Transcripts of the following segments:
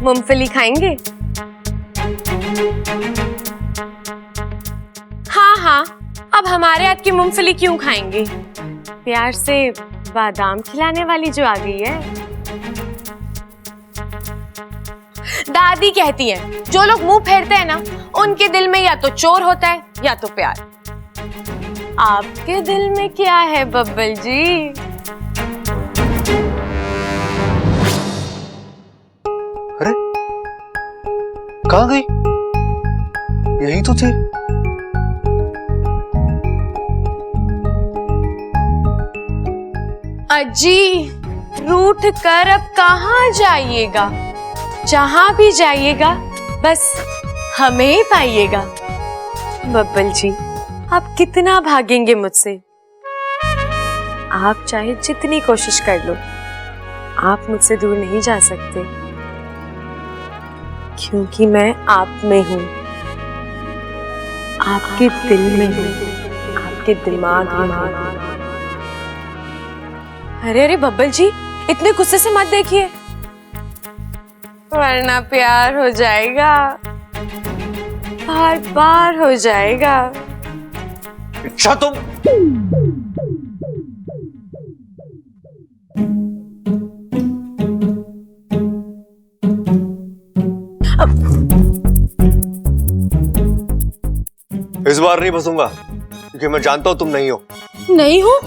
मूंगफली खाएंगे? हाँ हाँ, अब हमारे हाथ की मूंगफली क्यों खाएंगे? प्यार से बादाम खिलाने वाली जो आ गई है। दादी कहती है जो लोग मुंह फेरते हैं ना, उनके दिल में या तो चोर होता है या तो प्यार। आपके दिल में क्या है बब्बल जी? अरे कहाँ गई? यही तो थी। अजी, रूठ कर अब कहाँ जाइएगा? जहां भी जाइएगा बस हमें ही पाइएगा। बब्बल जी, आप कितना भागेंगे मुझसे? आप चाहे जितनी कोशिश कर लो, आप मुझसे दूर नहीं जा सकते, क्योंकि मैं आप में हूं, आपके दिल में हूं, आपके दिमाग में हूं। अरे अरे बब्बल जी, इतने गुस्से से मत देखिए, वरना प्यार हो जाएगा, बार बार हो जाएगा। अच्छा तुम इस बार नहीं फंसूंगा, क्योंकि मैं जानता हूं तुम नहीं हो। नहीं हो?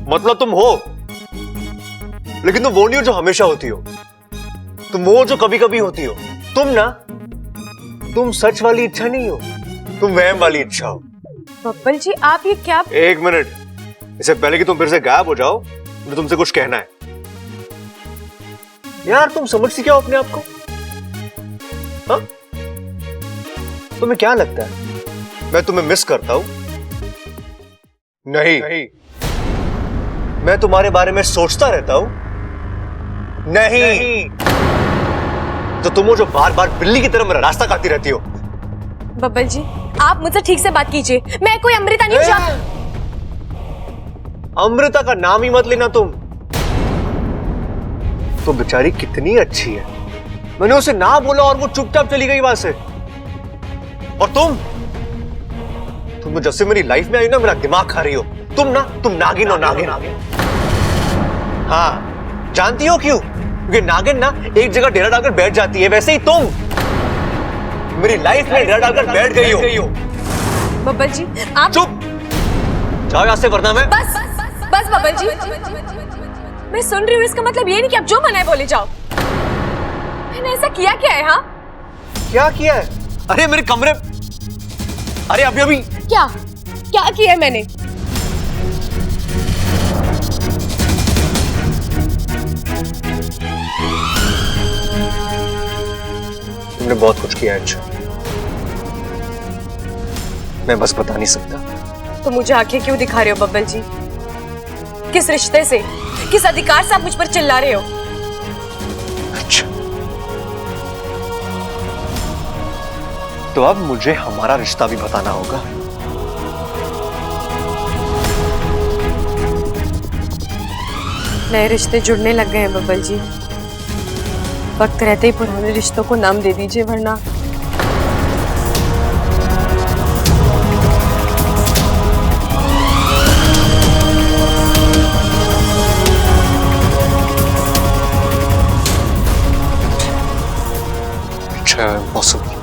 मतलब तुम हो, लेकिन तुम वो नहीं हो जो हमेशा होती हो। तुम वो जो कभी कभी होती हो। तुम सच वाली इच्छा नहीं हो, तुम वहम वाली इच्छा हो। बब्बल जी, आप ये क्या? एक मिनट, इससे पहले कि तुम फिर से गायब हो जाओ, मुझे तुमसे कुछ कहना है। यार तुम समझती क्या हो अपने आप को? हाँ? तुम्हें क्या लगता है मैं तुम्हें मिस करता हूं? नहीं। मैं तुम्हारे बारे में सोचता रहता हूं? नहीं। तो तुम हो जो बार बार बिल्ली की तरह मेरा रास्ता काटती रहती हो। बब्बल जी, आप मुझसे ठीक से बात कीजिए, मैं कोई अमृता नहीं हूं। अमृता का नाम ही मत लेना तुम। तो बेचारी कितनी अच्छी है, मैंने उसे ना बोला और वो चुपचाप चली गई वहां से। और तुम जब से मेरी लाइफ में आई ना, मेरा दिमाग खा रही हो। तुम नागिन हो, नागिन। हाँ, जानती हो क्यों? क्योंकि नागिन ना एक जगह डेरा डालकर बैठ जाती है, वैसे ही तुम मेरी लाइफ में डेरा डालकर बैठ गई हो। बब्बल जी, आप चुप जाओ यहां से, वरना मैं बस बब्बल जी, मैं सुन रही हूँ, इसका मतलब ये नहीं कि आप जो मना है बोले जाओ। मैंने ऐसा किया क्या है? हाँ, क्या किया है? अरे मेरे कमरे, अरे अभी क्या किया है मैंने? तुमने बहुत कुछ किया है अच्छा, मैं बस बता नहीं सकता। तो मुझे आंखें क्यों दिखा रहे हो बब्बल जी? किस रिश्ते से, किस अधिकार से आप मुझ पर चिल्ला रहे हो? अच्छा, तो अब मुझे हमारा रिश्ता भी बताना होगा। नए रिश्ते जुड़ने लग गए हैं बब्बल जी, वक्त रहते ही पुराने रिश्तों को नाम दे दीजिए, वरना Impossible.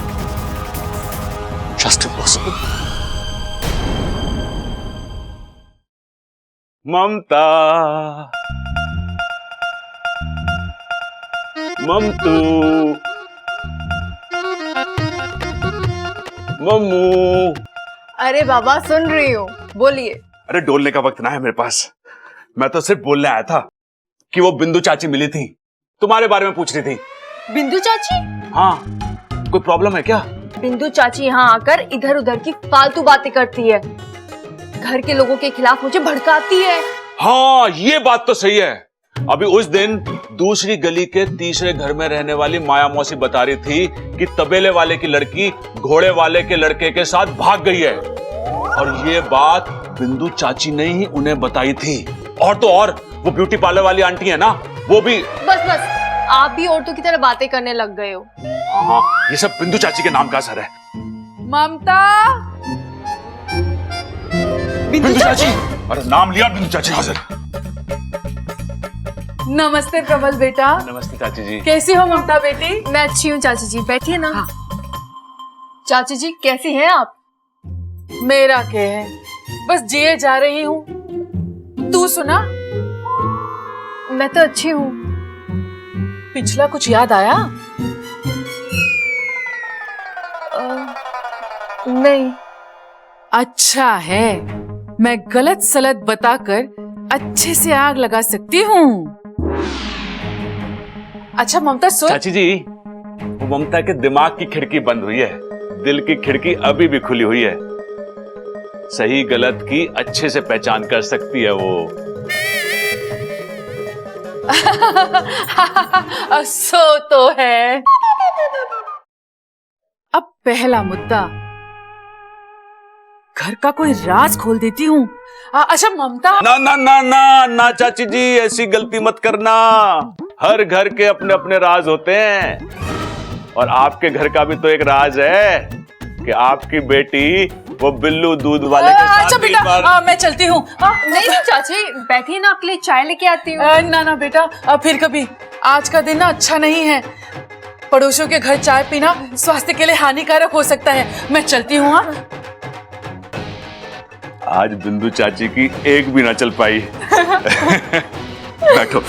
Just impossible. ममता, ममतू, मम्मू। अरे बाबा, सुन रही हूँ, बोलिए। अरे डोलने का वक्त ना है मेरे पास, मैं तो सिर्फ बोलने आया था कि वो बिंदु चाची मिली थी, तुम्हारे बारे में पूछ रही थी। बिंदु चाची? हाँ, कोई प्रॉब्लम है क्या? बिंदु चाची यहाँ आकर इधर उधर की फालतू बातें करती है, घर के लोगों के खिलाफ मुझे भड़काती है। हाँ, ये बात तो सही है। अभी उस दिन दूसरी गली के तीसरे घर में रहने वाली माया मौसी बता रही थी कि तबेले वाले की लड़की घोड़े वाले के लड़के के साथ भाग गई है, और ये बात बिंदु चाची ने ही उन्हें बताई थी। और तो और वो ब्यूटी पार्लर वाली आंटी है ना, वो भी। बस बस, आप भी औरतों की तरह बातें करने लग गए हो। हाँ, ये सब बिंदु चाची के नाम का असर है। ममता, बिंदु चाची, अरे नाम लिया, बिंदु चाची हाजिर। नमस्ते प्रबल बेटा। नमस्ते चाची जी। कैसी हो ममता बेटी? मैं अच्छी हूँ चाची जी, बैठिए ना। चाची जी कैसी हैं आप? मेरा क्या है, बस जिए जा रही हूँ। तू सुना? मैं तो अच्छी हूँ। पिछला कुछ याद आया? नहीं। अच्छा है, मैं गलत सलत बताकर अच्छे से आग लगा सकती हूँ। अच्छा ममता सुन। चाची जी, वो ममता के दिमाग की खिड़की बंद हुई है, दिल की खिड़की अभी भी खुली हुई है। सही गलत की अच्छे से पहचान कर सकती है वो। सो तो है। अब पहला मुद्दा, घर का कोई राज खोल देती हूँ। अच्छा ममता। ना ना ना ना ना चाची जी, ऐसी गलती मत करना। हर घर के अपने अपने राज होते हैं, और आपके घर का भी तो एक राज है कि आपकी बेटी वो बिल्लू दूध वाले के साथ अच्छा बेटा, मैं चलती हूँ। नहीं चाची, बैठिए ना, आपके लिए चाय लेके आती हूँ। ना ना बेटा, फिर कभी। आज का दिन ना अच्छा नहीं है। पड़ोसियों के घर चाय पीना स्वास्थ्य के लिए हानिकारक हो सकता है। मैं चलती हूँ। हाँ, आज बिंदु चाची की एक भी ना चल पाई। बैठो।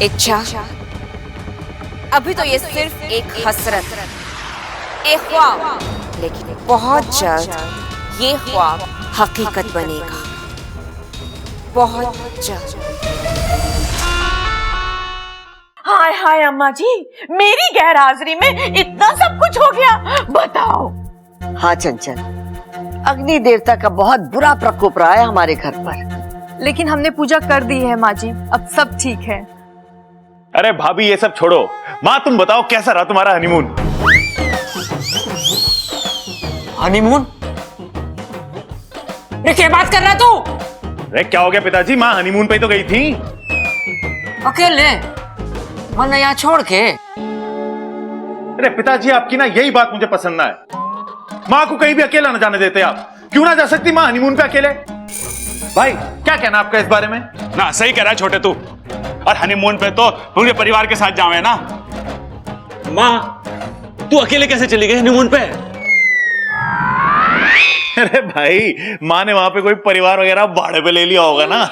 इच्छा, अभी तो ये सिर्फ एक हसरत, एक ख्वाब, लेकिन बहुत जल्द ये ख्वाब हकीकत बनेगा, बहुत जल्द। हाय हाय अम्मा जी, मेरी गैर हाजिरी में इतना सब कुछ हो गया, बताओ। हाँ चंचल, अग्नि देवता का बहुत बुरा प्रकोप रहा है हमारे घर पर। लेकिन हमने पूजा कर दी है माँ जी, अब सब ठीक है। अरे भाभी ये सब छोड़ो, माँ तुम बताओ कैसा रहा तुम्हारा हनीमून? हनीमून? क्या बात कर रहा तू? अरे क्या हो गया पिताजी, माँ हनीमून पे तो गई थी। अकेले? वरना यहाँ छोड़ के? अरे पिताजी आपकी ना यही बात मुझे पसंद ना है। माँ को कहीं भी अकेला न जाने देते आप। क्यों ना जा सकती माँ हनीमून पे अकेले? भाई क्या कहना आपका इस बारे में? ना सही कह रहा है छोटे तू, और हनीमून पे तो पूरे परिवार के साथ जावे ना। माँ तू अकेले कैसे चली गई हनीमून पे? अरे भाई माँ ने वहां पे कोई परिवार वगैरह भाड़े पे ले लिया होगा ना।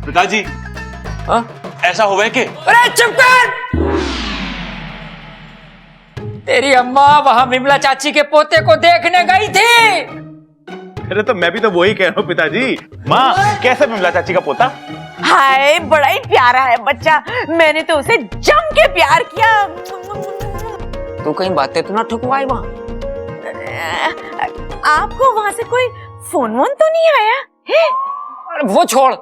पिताजी ऐसा हुआ है कि? अरे चुप कर! तेरी अम्मा वहां विमला चाची के पोते को देखने गई थी। अरे तो मैं भी तो वही कह रहा हूँ पिताजी। माँ कैसे विमला चाची का पोता? हाय बड़ा ही प्यारा है बच्चा, मैंने तो उसे जम के प्यार किया। तू कहीं बातें तो ना ठुकवाई वहाँ? आपको वहां से कोई फोन वोन तो नहीं आया है? अरे वो छोड़,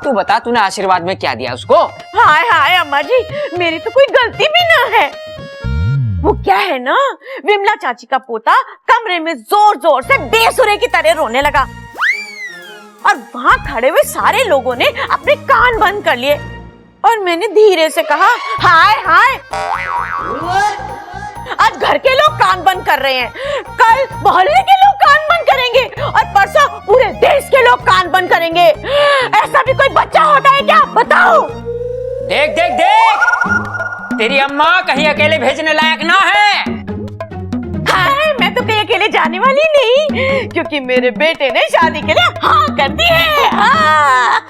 तू बता तूने आशीर्वाद में क्या दिया उसको? हाय हाय अम्मा जी, मेरी तो कोई गलती भी ना है। वो क्या है ना, विमला चाची का पोता कमरे में जोर जोर से बेसुरे की तरह रोने लगा, और वहां खड़े हुए सारे लोगों ने अपने कान बंद कर लिए, और मैंने धीरे से कहा हाय हाय। आज घर के लोग कान बंद कर रहे हैं, कल मोहल्ले के लोग कान बंद करेंगे, और परसों पूरे देश के लोग कान बंद करेंगे। ऐसा भी कोई बच्चा होता है क्या, बताओ? देख देख देख, तेरी अम्मा कहीं अकेले भेजने लायक ना है। हाय, मैं तो कहीं अकेले जाने वाली नहीं, क्योंकि मेरे बेटे ने शादी के लिए हाँ कर दी है। हाँ।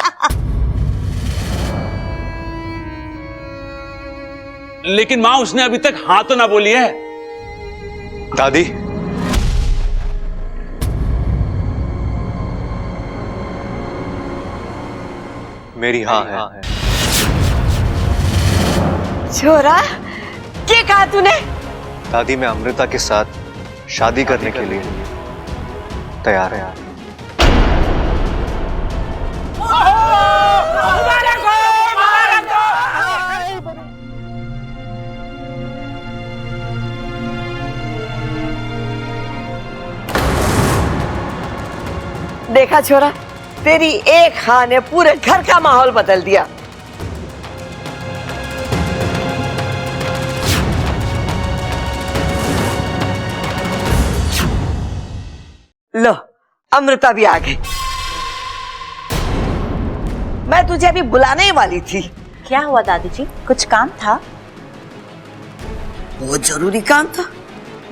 लेकिन माँ उसने अभी तक हाँ तो ना बोली है। दादी, मेरी हाँ है। छोरा, क्या कहा तूने? दादी मैं अमृता के साथ शादी करने के लिए तैयार है। देखा छोरा, तेरी एक हाँ ने पूरे घर का माहौल बदल दिया। लो, अमृता भी आ गई। मैं तुझे अभी बुलाने ही वाली थी। क्या हुआ दादी जी, कुछ काम था? बहुत जरूरी काम था।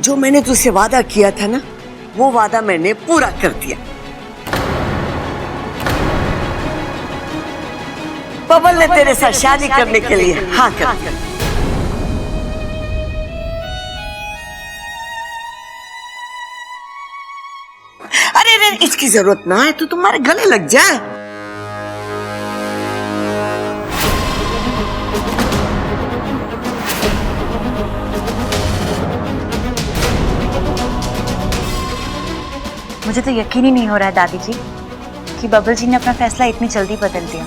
जो मैंने तुझसे वादा किया था ना, वो वादा मैंने पूरा कर दिया। बबल ने तेरे साथ शादी करने के लिए हाँ कर दिया। अरे अरे, इसकी जरूरत ना है तो तुम्हारे गले लग जाए। मुझे तो यकीन ही नहीं हो रहा है दादी जी कि बबल जी ने अपना फैसला इतनी जल्दी बदल दिया।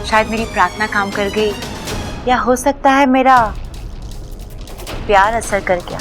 शायद मेरी प्रार्थना काम कर गई, या हो सकता है मेरा प्यार असर कर गया।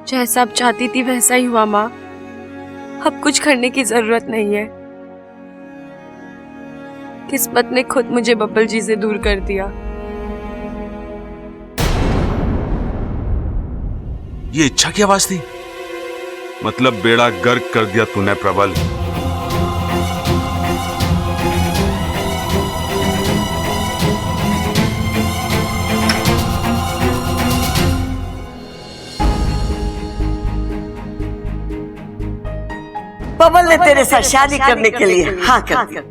जैसा अब चाहती थी वैसा ही हुआ माँ। अब कुछ करने की जरूरत नहीं है। किस्मत ने खुद मुझे बब्बल जी से दूर कर दिया। ये इच्छा की आवाज थी? मतलब बेड़ा गर्क कर दिया तूने प्रबल। बबल ने तेरे साथ शादी करने के लिए हाँ कर दिया।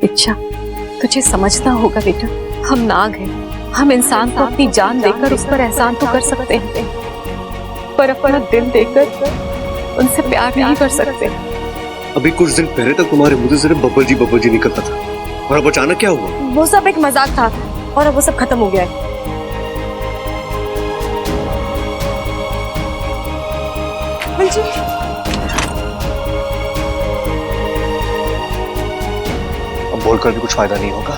इच्छा, तुझे समझना होगा बेटा, हम नाग हैं। हम इंसान को अपनी जान देकर उस पर एहसान तो कर सकते हैं, पर अपना दिल देकर उनसे प्यार नहीं कर सकते। अभी कुछ दिन पहले तक तुम्हारे मुंह से सिर्फ बब्बल जी निकलता था, और अब अचानक क्या हुआ? वो सब एक मजाक था और अब वो सब खत्म हो गया है। बब्बल जी, अब बोलकर भी कुछ फायदा नहीं होगा।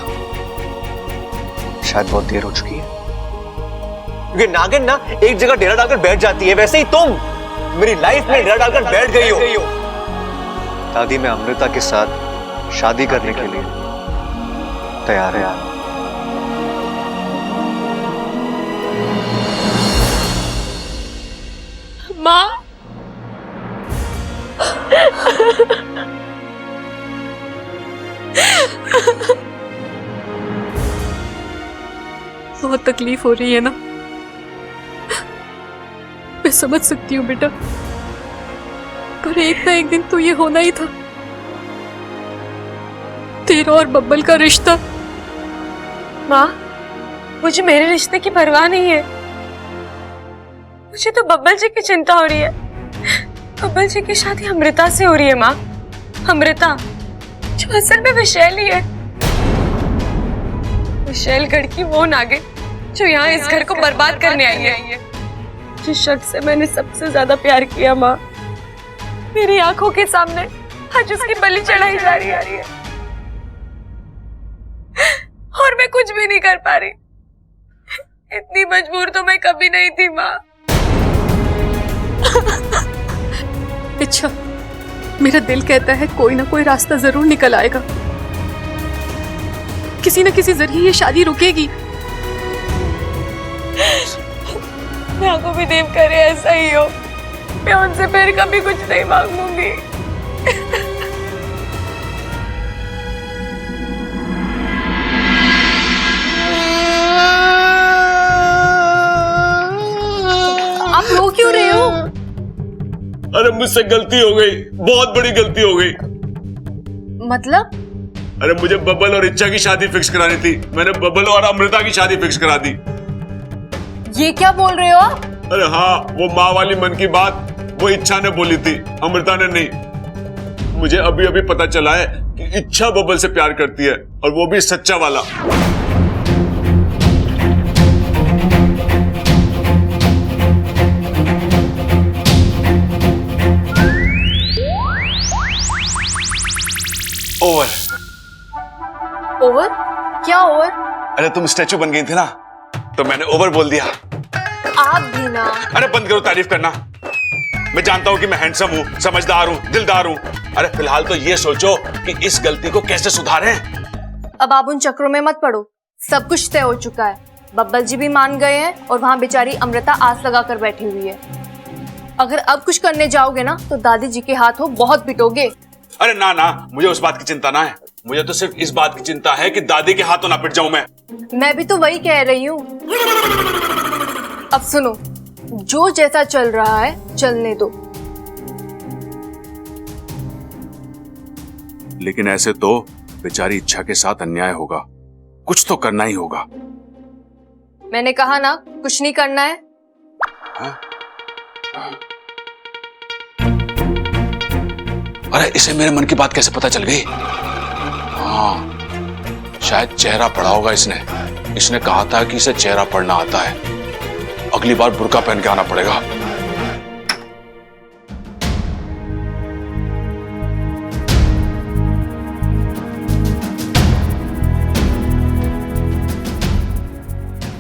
शायद बहुत देर हो चुकी है। क्योंकि नागिन ना एक जगह डेरा डालकर बैठ जाती है, वैसे ही तुम मेरी लाइफ में डेरा डालकर बैठ गई हो। दादी, मैं अमृता के साथ शादी करने के लिए तैयार है। माँ, बहुत तकलीफ हो रही है ना? मैं समझ सकती हूँ बेटा, पर एक ना एक दिन तो ये होना ही था। तेरा और बब्बल का रिश्ता। माँ, मुझे मेरे रिश्ते की परवाह नहीं है। मुझे तो बब्बल जी की चिंता हो रही है। बब्बल जी की शादी अमृता से हो रही है माँ। अमृता जो असल में विशैल ही है। विशैलगढ़ की वो नागिन जो यहाँ इस घर को बर्बाद करने आई है। जिस शख्स से मैंने सबसे ज्यादा प्यार किया माँ, मेरी आंखों के सामने आज उसकी बलि चढ़ाई जा रही है और मैं कुछ भी नहीं कर पा रही। इतनी मजबूर तो मैं कभी नहीं थी माँ। अच्छा, मेरा दिल कहता है कोई ना कोई रास्ता जरूर निकल आएगा। किसी न किसी जरिए ये शादी रुकेगी। मैं को भी देव करे ऐसा ही हो। मैं उनसे फिर कभी कुछ नहीं मांगूंगी। आप रो क्यों रहे हो? अरे मुझसे गलती हो गई, बहुत बड़ी गलती हो गई। मतलब? अरे मुझे बबल और इच्छा की शादी फिक्स करानी थी, मैंने बबल और अमृता की शादी फिक्स करा दी। ये क्या बोल रहे हो आप? अरे हाँ, वो माँ वाली मन की बात वो इच्छा ने बोली थी, अमृता ने नहीं। मुझे अभी अभी पता चला है कि इच्छा बबल से प्यार करती है, और वो भी सच्चा वाला। ओवर। ओवर? क्या ओवर? अरे तुम स्टैचू बन गई थी ना, तो मैंने ओवर बोल दिया। आप भी ना। अरे बंद करो तारीफ करना। मैं जानता हूं कि मैं हैंडसम हूं, समझदार हूं, दिलदार हूं। अरे फिलहाल तो ये सोचो कि इस गलती को कैसे सुधारें। अब आप उन चक्रों में मत पड़ो, सब कुछ तय हो चुका है। बब्बल जी भी मान गए हैं और वहाँ बेचारी अमृता आस लगा कर बैठी हुई है। अगर अब कुछ करने जाओगे ना तो दादी जी के हाथों बहुत पिटोगे। अरे ना ना, मुझे उस बात की चिंता ना है, मुझे तो सिर्फ इस बात की चिंता है कि दादी के हाथों ना पिट जाऊं मैं भी तो वही कह रही हूँ। अब सुनो, जो जैसा चल रहा है चलने दो। लेकिन ऐसे तो बेचारी इच्छा के साथ अन्याय होगा, कुछ तो करना ही होगा। मैंने कहा ना, कुछ नहीं करना है। अरे इसे मेरे मन की बात कैसे पता चल गई? हाँ, शायद चेहरा पढ़ा होगा इसने। इसने कहा था कि इसे चेहरा पढ़ना आता है। अगली बार बुर्का पहन के आना पड़ेगा।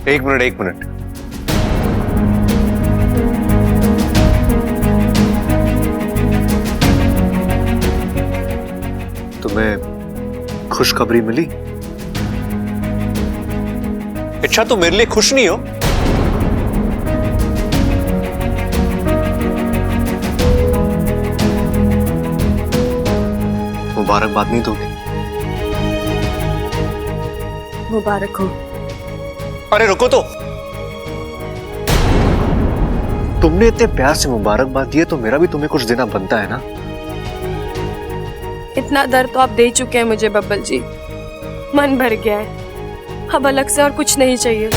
एक मिनट। तुम्हें खुशखबरी मिली? इच्छा तो मेरे लिए खुश नहीं हो? मुबारकबाद नहीं दोगे? मुबारक हो। अरे रुको तो, तुमने इतने प्यार से मुबारकबाद दिए तो मेरा भी तुम्हें कुछ देना बनता है ना। इतना दर्द तो आप दे चुके हैं मुझे बब्बल जी, मन भर गया है, अब अलग से और कुछ नहीं चाहिए।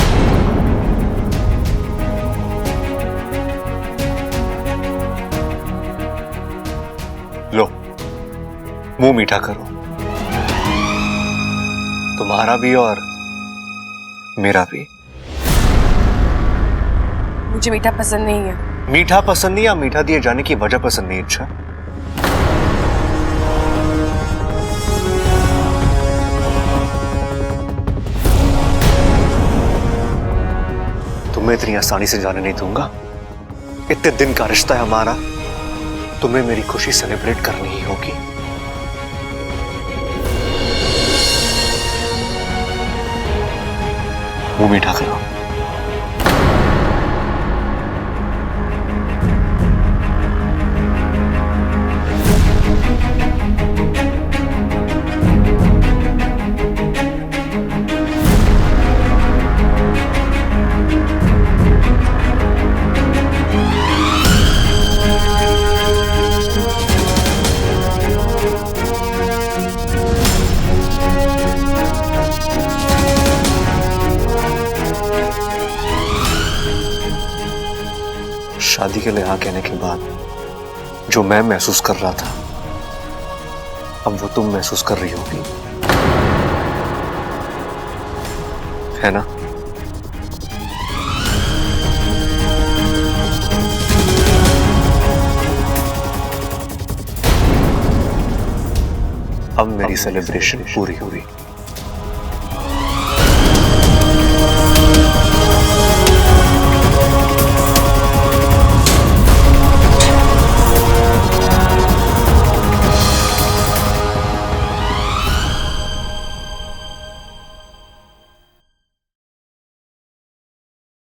लो, मुंह मीठा करो, तुम्हारा भी और मेरा भी। मुझे मीठा पसंद नहीं है। मीठा पसंद नहीं या मीठा दिए जाने की वजह पसंद नहीं? अच्छा, तुम्हें इतनी आसानी से जाने नहीं दूंगा। इतने दिन का रिश्ता है हमारा, तुम्हें मेरी खुशी सेलिब्रेट करनी ही होगी। मुंह मीठा करो। शादी के लिए हाँ कहने के बाद जो मैं महसूस कर रहा था, अब वो तुम महसूस कर रही होगी, है ना? अब मेरी सेलिब्रेशन पूरी हुई।